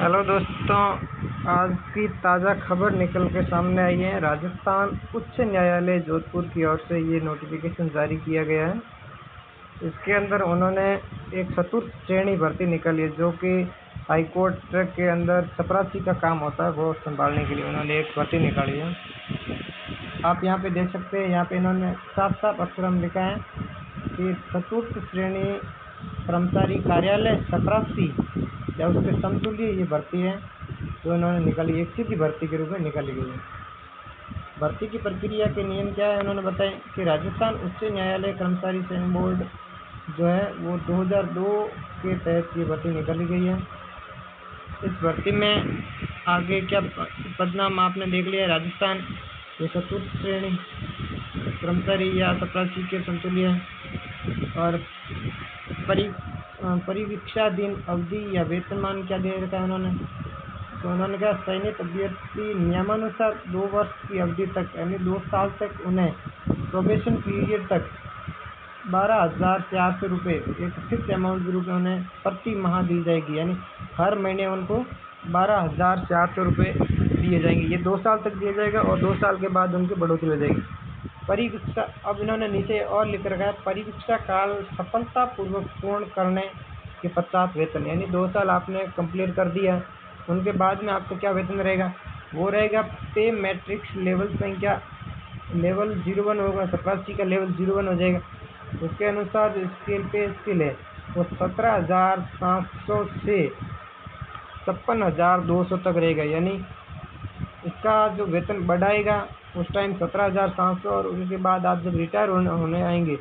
Hello दोस्तों, आज की ताज़ा खबर निकल के सामने आई है। राजस्थान उच्च न्यायालय जोधपुर की ओर से ये नोटिफिकेशन जारी किया गया है। इसके अंदर उन्होंने एक चतुर्थ श्रेणी भर्ती निकाली है, जो कि हाईकोर्ट के अंदर चपरासी का काम होता है, वो संभालने के लिए उन्होंने एक भर्ती निकाली है। आप यहाँ पे देख सकते हैं, यहाँ पे इन्होंने साफ साफ अक्षरों में लिखा है कि चतुर्थ श्रेणी कर्मचारी कार्यालय चपरासी या उसके समतुल्य ये भर्ती है जो इन्होंने निकाली, एक सीधी भर्ती के रूप में निकाली गई है। भर्ती की प्रक्रिया के नियम क्या है, उन्होंने बताया कि राजस्थान उच्च न्यायालय कर्मचारी चयन बोर्ड जो है वो 2002 के तहत ये भर्ती निकाली गई है। इस भर्ती में आगे क्या पदनाम आपने देख लिया, राजस्थान ये चतुर्थ श्रेणी कर्मचारी या चपरासी के समतुल्य है। और परिवीक्षाधीन अवधि या वेतनमान क्या दे रखा है उन्होंने, तो उन्होंने कहा चयनित अभ्यर्थी नियमानुसार 2 वर्ष की अवधि तक यानी 2 साल तक उन्हें प्रोबेशन पीरियड तक 12,400 रुपये एक फिक्स अमाउंट के रूप में उन्हें प्रति माह दी जाएगी, यानी हर महीने उनको 12,400 रुपये दिए जाएंगे। ये 2 साल तक दिया जाएगा और 2 साल के बाद उनकी बढ़ोतरी हो जाएगी। परिवीक्षा, अब इन्होंने नीचे और लिख रखा है, परिवीक्षा काल सफलतापूर्वक पूर्ण करने के पश्चात वेतन, यानी 2 साल आपने कंप्लीट कर दिया, उनके बाद में आपको क्या वेतन रहेगा, वो रहेगा पे मैट्रिक्स लेवल संख्या लेवल 01 होगा, चपरासी का लेवल 01 हो जाएगा। उसके अनुसार जो स्केल पे स्केल है वो 17,700 से 56,200 तक रहेगा, यानी इसका जो वेतन बढ़ाएगा उस टाइम 17,700 और उसके बाद आप जब रिटायर होने आएंगे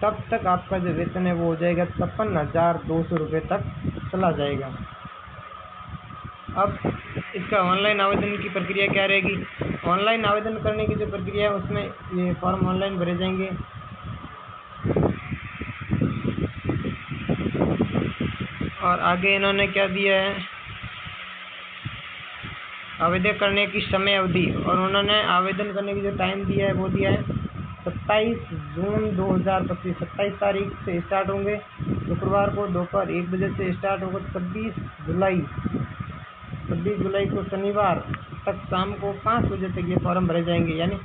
तब तक आपका जो वेतन है वो हो जाएगा 56,200 रुपये तक चला जाएगा। अब इसका ऑनलाइन आवेदन की प्रक्रिया क्या रहेगी, ऑनलाइन आवेदन करने की जो प्रक्रिया है उसमें ये फॉर्म ऑनलाइन भरे जाएंगे। और आगे इन्होंने क्या दिया है, आवेदन करने की समय अवधि, और उन्होंने आवेदन करने की जो टाइम दिया है वो दिया है 27 जून 2025, 27 तारीख से स्टार्ट होंगे, शुक्रवार को दोपहर 1 बजे से स्टार्ट होगा, 26 जुलाई को शनिवार तक शाम को 5 बजे तक ये फॉर्म भरे जाएंगे, यानी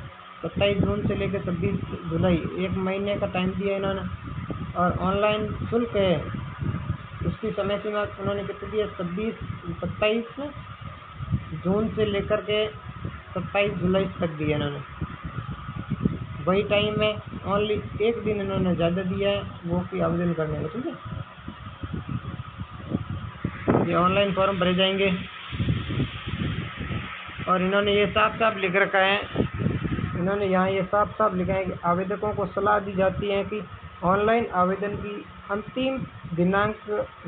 27 जून से लेकर 26 जुलाई 1 महीने का टाइम दिया है इन्होंने। और ऑनलाइन शुल्क है उसकी समय सीमा उन्होंने कितनी दी है, 27 जून से लेकर के 27 जुलाई तक दिया इन्होंने। वही टाइम में ओनली 1 दिन इन्होंने ज़्यादा दिया है वो कि आवेदन करने में, ठीक है। ये ऑनलाइन फॉर्म भरे जाएंगे और इन्होंने ये साफ साफ लिख रखा है, इन्होंने यहाँ ये साफ साफ लिखा है कि आवेदकों को सलाह दी जाती है कि ऑनलाइन आवेदन की अंतिम दिनांक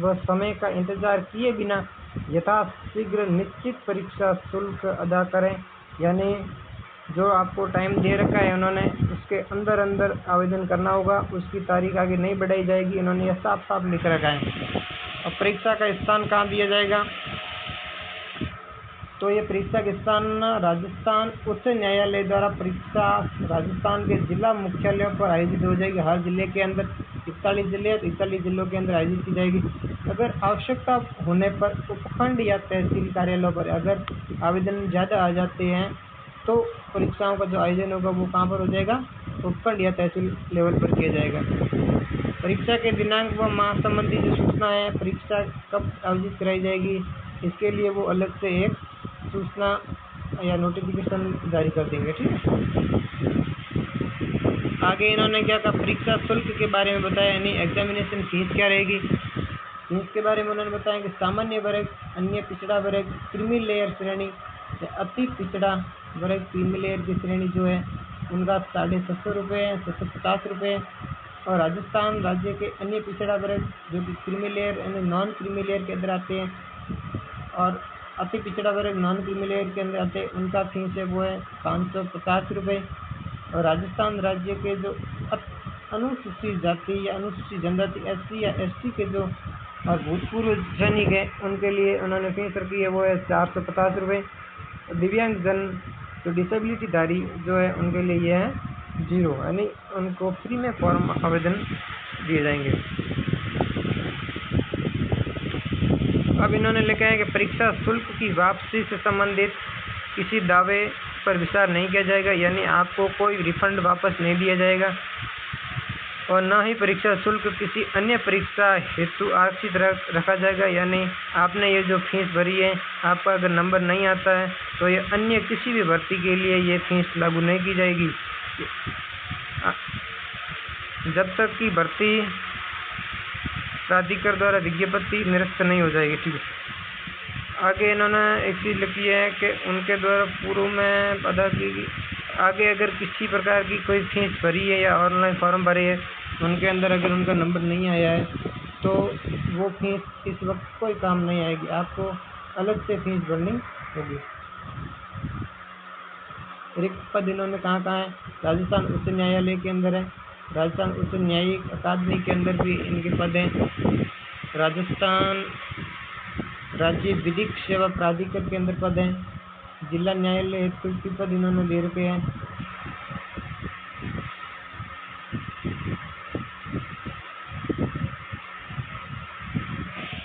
व समय का इंतज़ार किए बिना यथाशीघ्र निश्चित परीक्षा शुल्क अदा करें, यानी जो आपको टाइम दे रखा है उन्होंने उसके अंदर आवेदन करना होगा, उसकी तारीख आगे नहीं बढ़ाई जाएगी, इन्होंने यह साफ साफ लिख रखा है। अब परीक्षा का स्थान कहाँ दिया जाएगा, तो ये परीक्षा के स्थान राजस्थान उच्च न्यायालय द्वारा परीक्षा राजस्थान के जिला मुख्यालयों पर आयोजित हो जाएगी। हर जिले के अंदर 41 जिले तो 41 जिलों के अंदर आयोजित की जाएगी। अगर आवश्यकता होने पर उपखंड या तहसील कार्यालयों पर अगर आवेदन ज़्यादा आ जाते हैं तो परीक्षाओं का जो आयोजन होगा वो कहाँ पर हो जाएगा, उपखंड या तहसील लेवल पर किया जाएगा। परीक्षा के दिनांक व माह संबंधी जो सूचना है, परीक्षा कब आयोजित कराई जाएगी, इसके लिए वो अलग से एक सूचना या नोटिफिकेशन जारी कर देंगे, ठीक है। आगे इन्होंने क्या कहा, परीक्षा शुल्क के बारे में बताया, यानी एग्जामिनेशन फीस क्या रहेगी। फीस के बारे में उन्होंने बताया कि सामान्य वर्ग, अन्य पिछड़ा वर्ग, क्रीमी लेयर श्रेणी या अति पिछड़ा वर्ग क्रीमी लेयर की श्रेणी जो है उनका 650 रुपये है, 650 रुपये। और राजस्थान राज्य के अन्य पिछड़ा वर्ग जो कि क्रीमी लेयर यानी नॉन क्रीमी लेयर के अंदर आते हैं और अति पिछड़ा वर्ग नॉन क्रीमी लेयर के अंदर आते हैं, उनका फीस है वो है 550 रुपये। और राजस्थान राज्य के जो अनुसूचित जाति या अनुसूचित जनजाति SC या ST के जो भूतपूर्व सैनिक है उनके लिए उन्होंने फीस रखी है वो है 450 रुपये। दिव्यांग जन जो डिसेबिलिटी धारी जो है उनके लिए ये है 0, यानी उनको फ्री में फॉर्म आवेदन दिए जाएंगे। अब इन्होंने लिखा है कि परीक्षा शुल्क की वापसी से संबंधित किसी दावे पर विचार नहीं किया जाएगा, यानी आपको कोई रिफंड वापस नहीं दिया जाएगा और न ही परीक्षा शुल्क किसी अन्य परीक्षा हेतु आरक्षित रखा जाएगा। यानी आपने ये जो फीस भरी है, आपका अगर नंबर नहीं आता है तो ये अन्य किसी भी भर्ती के लिए ये फीस लागू नहीं की जाएगी जब तक कि भर्ती प्राधिकार द्वारा विज्ञप्ति निरस्त नहीं हो जाएगी। ठीक है। आगे इन्होंने एक चीज़ लिखी है कि उनके द्वारा पूर्व में अदा की आगे अगर किसी प्रकार की कोई फीस भरी है या ऑनलाइन फॉर्म भरे है, उनके अंदर अगर उनका नंबर नहीं आया है तो वो फीस इस वक्त कोई काम नहीं आएगी, आपको अलग से फीस भरनी होगी। रिक्त पद इन्होंने कहाँ कहाँ है? राजस्थान उच्च न्यायालय के अंदर है, राजस्थान उच्च न्यायिक अकादमी के अंदर भी इनके पद हैं, राजस्थान राज्य विधिक सेवा प्राधिकार के अंदर पद हैं, जिला न्यायालय हेतु के पद इन्होंने दे रखे हैं।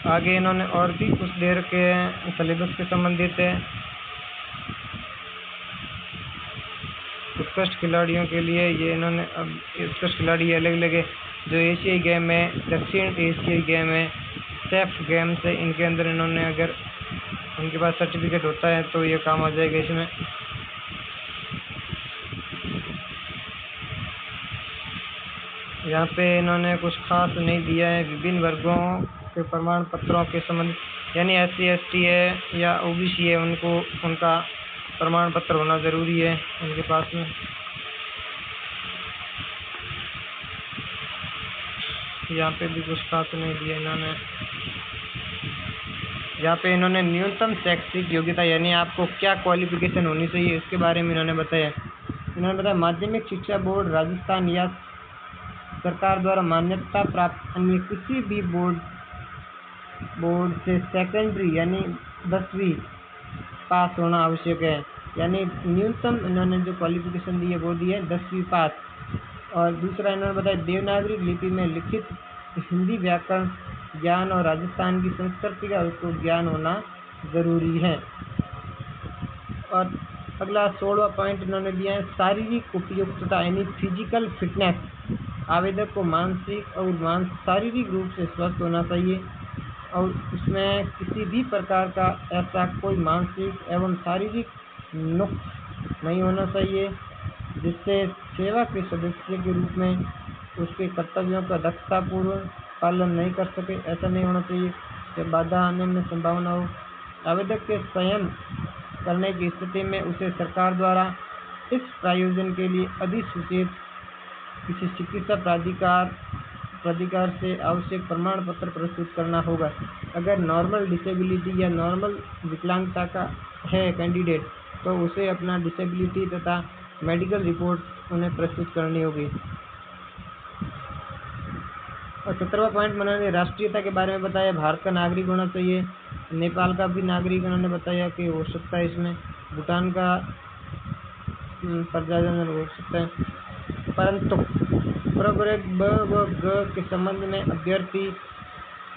आगे इन्होंने और भी कुछ दे रखे हैं सिलेबस के संबंधित है। उत्कृष्ट खिलाड़ियों के लिए ये इन्होंने अब उत्कृष्ट खिलाड़ी अलग अलग है, जो एशियाई गेम है, दक्षिण एशियाई गेम है, सेफ गेम से इनके अंदर इन्होंने अगर उनके पास सर्टिफिकेट होता है तो ये काम आ जाएगा इसमें। यहाँ पे इन्होंने कुछ खास नहीं दिया है। विभिन्न वर्गों के प्रमाण पत्रों के संबंध, यानी SC ST है या OBC है, उनको उनका प्रमाण पत्र होना ज़रूरी है उनके पास में। यहाँ पे भी कुछ खास नहीं दिया इन्होंने। यहाँ पे इन्होंने न्यूनतम शैक्षिक योग्यता यानी आपको क्या क्वालिफिकेशन होनी चाहिए इसके बारे में इन्होंने बताया। इन्होंने बताया माध्यमिक शिक्षा बोर्ड राजस्थान या सरकार द्वारा मान्यता प्राप्त अन्य किसी भी बोर्ड से सेकेंडरी यानी 10वीं पास होना आवश्यक है। यानी न्यूनतम इन्होंने जो क्वालिफिकेशन दी है वो दी है 10वीं पास। और दूसरा इन्होंने बताया देवनागरी लिपि में लिखित हिंदी व्याकरण ज्ञान और राजस्थान की संस्कृति का उसको ज्ञान होना ज़रूरी है। और अगला 16वां पॉइंट इन्होंने दिया है शारीरिक उपयुक्तता यानी फिजिकल फिटनेस। आवेदक को मानसिक और शारीरिक रूप से स्वस्थ होना चाहिए और उसमें किसी भी प्रकार का ऐसा कोई मानसिक एवं शारीरिक नुक्स नहीं होना चाहिए जिससे सेवा के सदस्य के रूप में उसके कर्तव्यों का दक्षतापूर्वक पालन नहीं कर सके। ऐसा नहीं होना चाहिए कि बाधा आने में संभावना हो। आवेदक के स्वयं करने की स्थिति में उसे सरकार द्वारा इस प्रायोजन के लिए अधिसूचित किसी चिकित्सा प्राधिकार से आवश्यक प्रमाण पत्र प्रस्तुत करना होगा। अगर नॉर्मल डिसेबिलिटी या नॉर्मल विकलांगता का है कैंडिडेट तो उसे अपना डिसेबिलिटी तथा मेडिकल रिपोर्ट उन्हें प्रस्तुत करनी होगी। और 17वां पॉइंट उन्होंने राष्ट्रीयता के बारे में बताया, भारत का नागरिक होना चाहिए, नेपाल का भी नागरिक उन्होंने बताया कि हो सकता है, इसमें भूटान का प्रजाजन हो सकता है, परंतु प्रवर्ग ब व ग के संबंध में अभ्यर्थी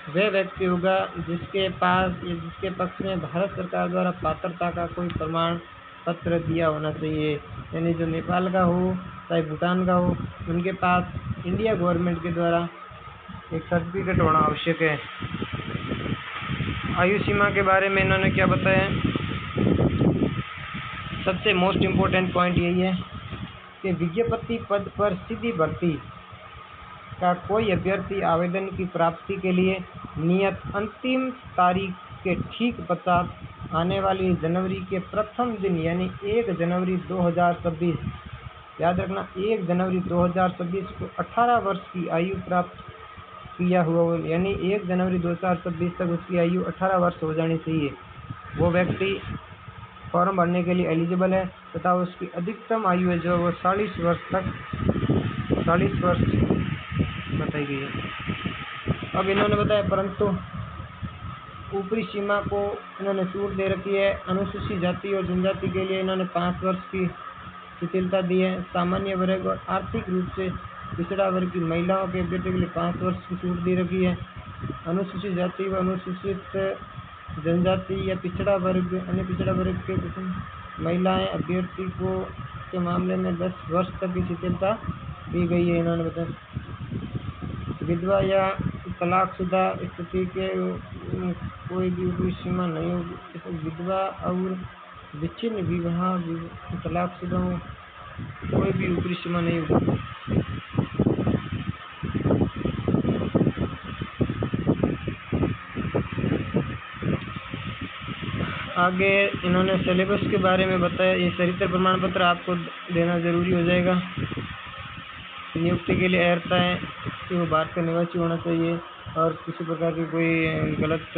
वह व्यक्ति होगा जिसके पास या जिसके पक्ष में भारत सरकार द्वारा पात्रता का कोई प्रमाण पत्र दिया होना चाहिए। यानी जो नेपाल का हो चाहे भूटान का हो, उनके पास इंडिया गवर्नमेंट के द्वारा एक सर्टिफिकेट होना आवश्यक है। आयु सीमा के बारे में इन्होंने क्या बताया, सबसे मोस्ट इम्पोर्टेंट पॉइंट यही है कि विज्ञप्ति पद पर सीधी भर्ती का कोई अभ्यर्थी आवेदन की प्राप्ति के लिए नियत अंतिम तारीख के ठीक पश्चात आने वाली जनवरी के प्रथम दिन यानी 1 जनवरी 2026, याद रखना 1 जनवरी 2026 को 18 वर्ष की आयु प्राप्त किया हुआ हो, यानी 1 जनवरी 2026 तक उसकी आयु 18 वर्ष हो जानी चाहिए। वो व्यक्ति फॉर्म भरने के लिए एलिजिबल है तथा उसकी अधिकतम आयु है जो वो 40 वर्ष बताई गई है। अब इन्होंने बताया परंतु ऊपरी सीमा को इन्होंने छूट दे रखी है। अनुसूचित जाति और जनजाति के लिए इन्होंने 5 वर्ष की शिथिलता दी है। सामान्य वर्ग और आर्थिक रूप से पिछड़ा वर्ग की महिलाओं के अभ्यर्थियों के लिए 5 वर्ष की छूट दे रखी है। अनुसूचित जाति व अनुसूचित जनजाति या पिछड़ा वर्ग, अन्य पिछड़ा वर्ग के कुछ महिलाएं अभ्यर्थी को के मामले में 10 वर्ष तक की शिथिलता दी गई है। इन्होंने बताया विधवा या तलाकशुदा स्थिति के कोई भी ऊपरी सीमा नहीं होगी। विधवा और विच्छिन्न विवाह तलाकशुदाओं कोई भी ऊपरी सीमा नहीं होगी। आगे इन्होंने सिलेबस के बारे में बताया। ये चरित्र प्रमाण पत्र आपको देना जरूरी हो जाएगा। नियुक्ति के लिए अर्हता है कि वो भारत का निवासी होना चाहिए और किसी प्रकार की कोई गलत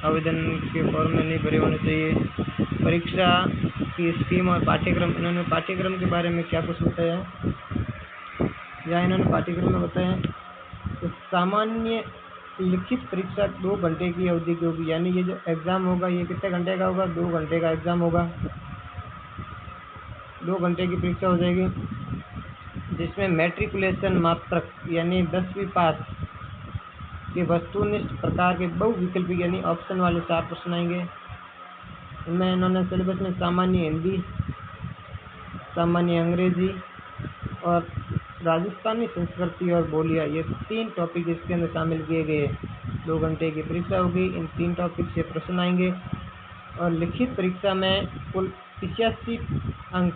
आवेदन के फॉर्म में नहीं भरे होने चाहिए। परीक्षा की स्कीम और पाठ्यक्रम, इन्होंने पाठ्यक्रम के बारे में क्या कुछ बताया। या इन्होंने पाठ्यक्रम में बताया तो सामान्य लिखित परीक्षा 2 घंटे की अवधि की होगी। यानी ये जो एग्ज़ाम होगा ये कितने घंटे का होगा, 2 घंटे का एग्ज़ाम होगा। 2 घंटे की परीक्षा हो जाएगी जिसमें मैट्रिकुलेशन मात्रक यानी 10वीं पास के वस्तुनिष्ठ प्रकार के बहुविकल्पी यानी ऑप्शन वाले 4 प्रश्न आएंगे। इनमें इन्होंने सिलेबस में सामान्य हिंदी, सामान्य अंग्रेजी और राजस्थानी संस्कृति और बोलियां, ये 3 टॉपिक इसके अंदर शामिल किए गए। 2 घंटे की परीक्षा होगी, इन 3 टॉपिक से प्रश्न आएंगे और लिखित परीक्षा में कुल 85 अंक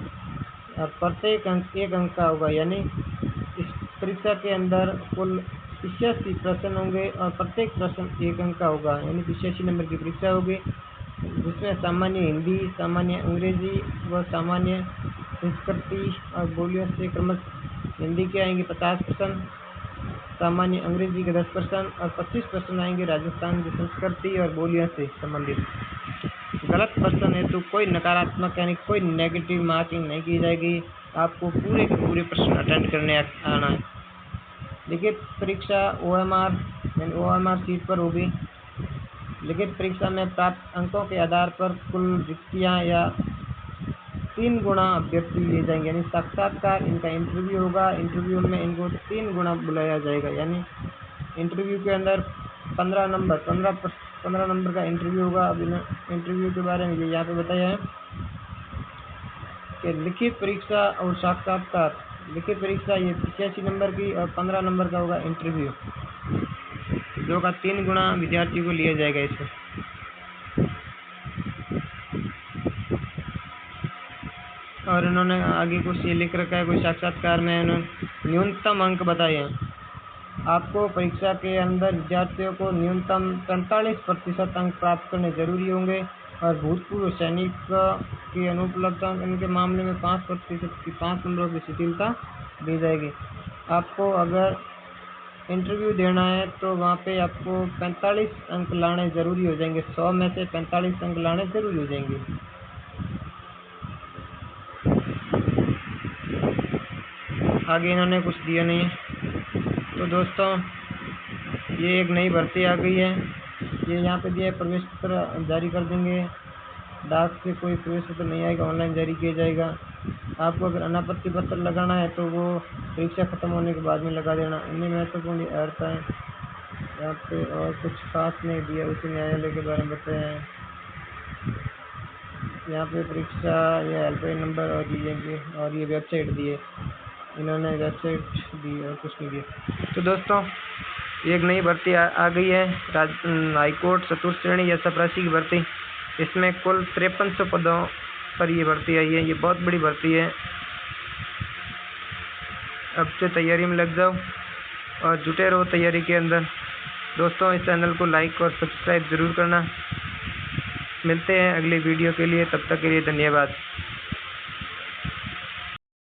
और प्रत्येक अंक 1 अंक का होगा। यानी इस परीक्षा के अंदर कुल 85 प्रश्न होंगे और प्रत्येक प्रश्न 1 अंक का होगा। यानी 85 नंबर की परीक्षा होगी जिसमें सामान्य हिंदी, सामान्य अंग्रेजी व सामान्य संस्कृति और बोलियों से क्रमशः हिंदी के आएंगे 50%, सामान्य अंग्रेजी के 10% और 25% आएंगे राजस्थान की संस्कृति और बोलियों से संबंधित। गलत प्रश्न है तो कोई नकारात्मक यानी कोई नेगेटिव मार्किंग नहीं की जाएगी। आपको पूरे के पूरे प्रश्न अटेंड करने आना है। लिखित परीक्षा OMR सीट पर होगी। लिखित परीक्षा में प्राप्त अंकों के आधार पर कुल रिक्तियाँ या 3 गुना अभ्यर्थी लिए जाएंगे। यानी साक्षात्कार इनका इंटरव्यू होगा। इंटरव्यू में इनको 3 गुना बुलाया जाएगा। यानी इंटरव्यू के अंदर 15 नंबर का इंटरव्यू होगा। अब इंटरव्यू के बारे में ये यहाँ पे बताया है कि लिखित परीक्षा और साक्षात्कार। लिखित परीक्षा ये 85 नंबर की और 15 नंबर का होगा इंटरव्यू, जो का 3 गुना विद्यार्थी को लिया जाएगा इसमें। और इन्होंने आगे कुछ ये लिख रखा है, कोई साक्षात्कार में इन्होंने न्यूनतम अंक बताए हैं। आपको परीक्षा के अंदर विद्यार्थियों को न्यूनतम 45% अंक प्राप्त करने जरूरी होंगे और भूतपूर्व सैनिक के अनुपलब्ध अंक इनके मामले में 5% की 5 नंबरों की शिथिलता दी जाएगी। आपको अगर इंटरव्यू देना है तो वहाँ पे आपको 45 अंक लाने ज़रूरी हो जाएंगे। 100 में से 45 अंक लाने ज़रूरी हो जाएंगे। आगे इन्होंने कुछ दिया नहीं है। तो दोस्तों ये एक नई भर्ती आ गई है। ये यहाँ पे दिया है प्रवेश पत्र जारी कर देंगे। डाक से कोई प्रवेश पत्र नहीं आएगा, ऑनलाइन जारी किया जाएगा। आपको अगर अनापत्ति पत्र लगाना है तो वो परीक्षा खत्म होने के बाद में लगा देना। इनमें महत्वपूर्ण अर्हता है यहाँ पे और कुछ खास नहीं दिया। उच्च न्यायालय के बारे में बताया है यहाँ पे परीक्षा, ये हेल्पलाइन नंबर और ये वेबसाइट दी है। इन्होंने वेबसाइट दी और कुछ नहीं दिया। तो दोस्तों एक नई भर्ती आ गई है, हाईकोर्ट चतुर्थ श्रेणी या चपरासी की भर्ती। इसमें कुल 5300 पदों पर ये भर्ती आई है। ये बहुत बड़ी भर्ती है। अब से तैयारी में लग जाओ और जुटे रहो तैयारी के अंदर। दोस्तों इस चैनल को लाइक और सब्सक्राइब ज़रूर करना। मिलते हैं अगली वीडियो के लिए, तब तक के लिए धन्यवाद।